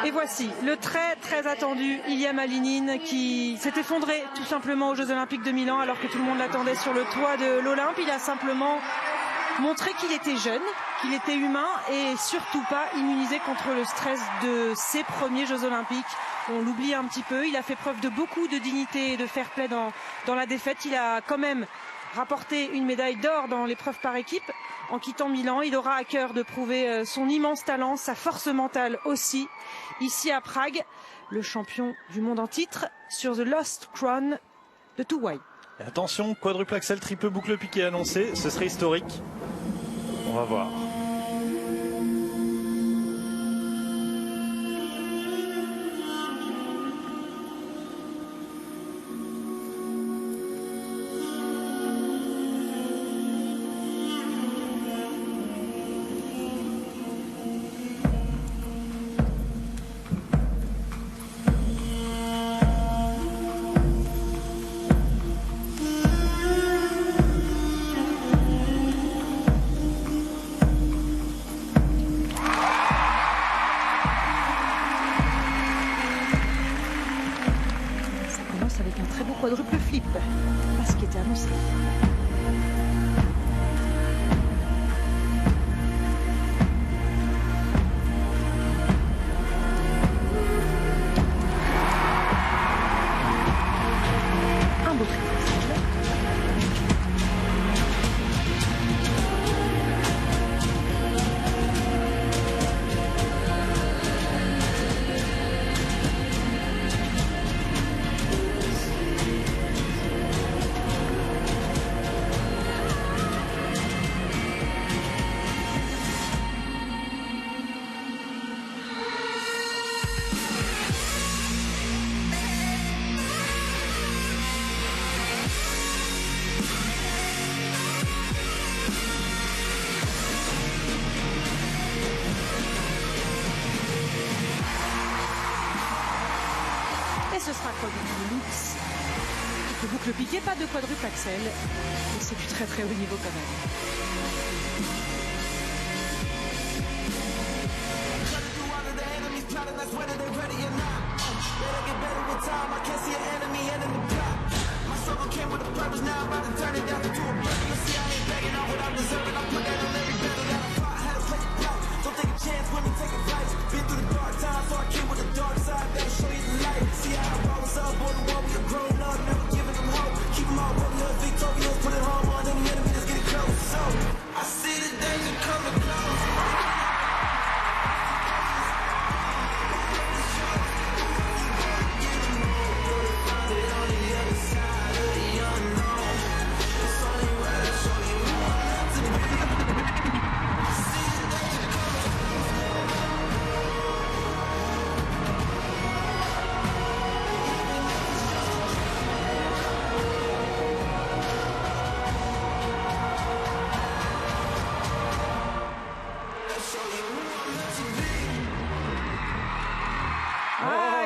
Et voici le très très attendu Ilia Malinine qui s'est effondré tout simplement aux Jeux Olympiques de Milan alors que tout le monde l'attendait sur le toit de l'Olympe. Il a simplement montré qu'il était jeune, qu'il était humain et surtout pas immunisé contre le stress de ses premiers Jeux Olympiques. On l'oublie un petit peu, il a fait preuve de beaucoup de dignité et de fair play dans la défaite. Il a quand même rapporté une médaille d'or dans l'épreuve par équipe. En quittant Milan, il aura à cœur de prouver son immense talent, sa force mentale aussi. Ici à Prague, le champion du monde en titre sur The Lost Crown de Tuwai. Attention, quadruple axel, triple boucle piqué annoncé, ce serait historique. On va voir. Avec un très beau quadruple flip, pas ce qui était annoncé. Un beau triple. Ce sera quadruple Lutz. Le boucle piqué, pas de quadruple axel. Mais c'est du très très haut niveau quand même.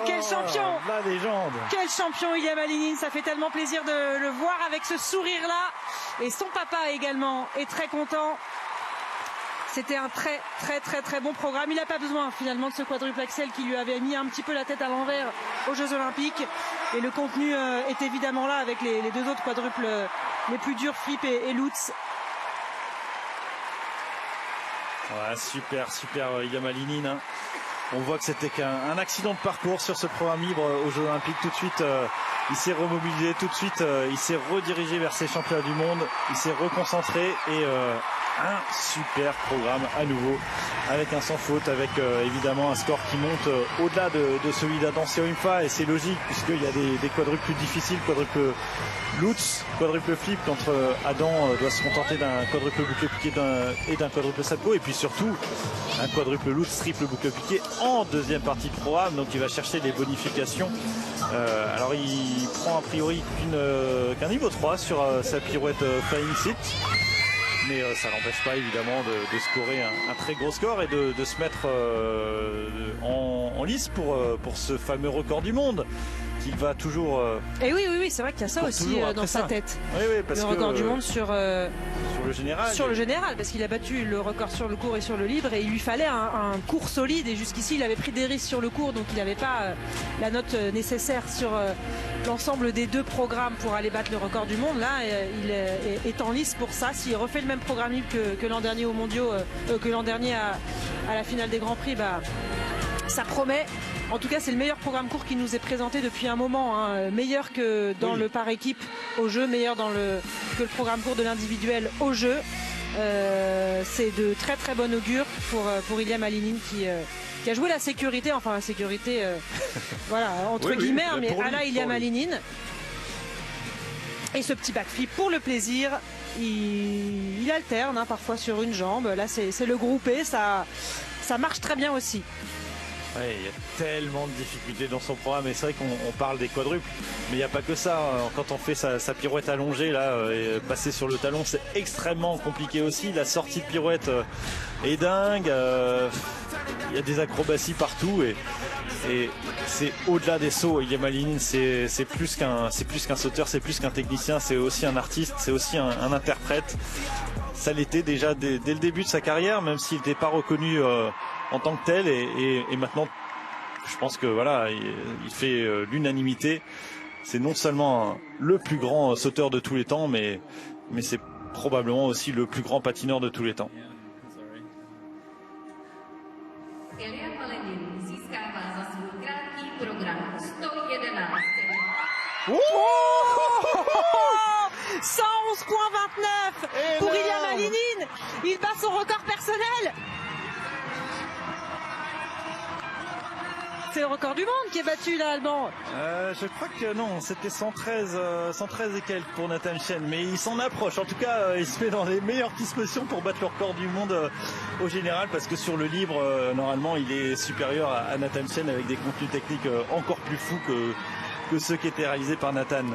Quel champion! La légende! Quel champion Ilia Malinine, ça fait tellement plaisir de le voir avec ce sourire-là. Et son papa également est très content. C'était un très très très très bon programme. Il n'a pas besoin finalement de ce quadruple axel qui lui avait mis un petit peu la tête à l'envers aux Jeux Olympiques. Et le contenu est évidemment là avec les deux autres quadruples les plus durs, Flip et Lutz. Ouais, super Ilia Malinine, hein. On voit que c'était qu'un accident de parcours sur ce programme libre aux Jeux Olympiques. Tout de suite, il s'est remobilisé, tout de suite, il s'est redirigé vers ses championnats du monde. Il s'est reconcentré et un super programme à nouveau, avec un sans faute, avec évidemment un score qui monte au-delà de celui d'Adam Seoimfa. Et c'est logique puisqu'il y a des quadruples plus difficiles, quadruple Lutz, quadruple flip, quand Adam doit se contenter d'un quadruple boucle piqué et d'un quadruple salto, et puis surtout un quadruple Lutz, triple boucle piqué en deuxième partie de programme. Donc il va chercher les bonifications. Alors il prend a priori qu'un niveau 3 sur sa pirouette Flying Sit, mais ça n'empêche pas évidemment de scorer un très gros score et de se mettre en lice pour ce fameux record du monde qu'il va toujours. Et oui, c'est vrai qu'il y a ça aussi dans sa tête. Oui, parce le record du monde sur le général. Sur le général, parce qu'il a battu le record sur le court et sur le libre, et il lui fallait un court solide. Et jusqu'ici, il avait pris des risques sur le court, donc il n'avait pas la note nécessaire sur l'ensemble des 2 programmes pour aller battre le record du monde. Là, il est en lice pour ça. S'il refait le même programme que l'an dernier aux mondiaux, que l'an dernier à la finale des Grands Prix, ça promet. En tout cas, c'est le meilleur programme court qui nous est présenté depuis un moment, hein. Meilleur que dans le par équipe au jeu, meilleur que le programme court de l'individuel au jeu. C'est de très très bon augure pour Ilia Malinin qui a joué la sécurité, voilà, entre guillemets, mais à la Ilia Malinin. Et ce petit backflip pour le plaisir, il alterne parfois sur une jambe. Là, c'est le groupé, ça marche très bien aussi. Ouais, il y a tellement de difficultés dans son programme, et c'est vrai qu'on parle des quadruples, mais il n'y a pas que ça. Quand on fait sa pirouette allongée, là, et passer sur le talon, c'est extrêmement compliqué aussi. La sortie de pirouette est dingue. Il y a des acrobaties partout, et c'est au-delà des sauts. Ilia Malinin, c'est plus qu'un sauteur, c'est plus qu'un technicien, c'est aussi un artiste, c'est aussi un interprète. Ça l'était déjà dès le début de sa carrière, même s'il n'était pas reconnu en tant que tel, et maintenant je pense que voilà, il fait l'unanimité. C'est non seulement le plus grand sauteur de tous les temps, mais c'est probablement aussi le plus grand patineur de tous les temps. Oh 111,29 pour Ilia Malinin. Il bat son record personnel. C'est le record du monde qui est battu là, Alban. Je crois que non, c'était 113 et quelques pour Nathan Chen, mais il s'en approche. En tout cas, il se met dans les meilleures dispositions pour battre le record du monde au général, parce que sur le libre, normalement, il est supérieur à Nathan Chen avec des contenus techniques encore plus fous que ceux qui étaient réalisés par Nathan.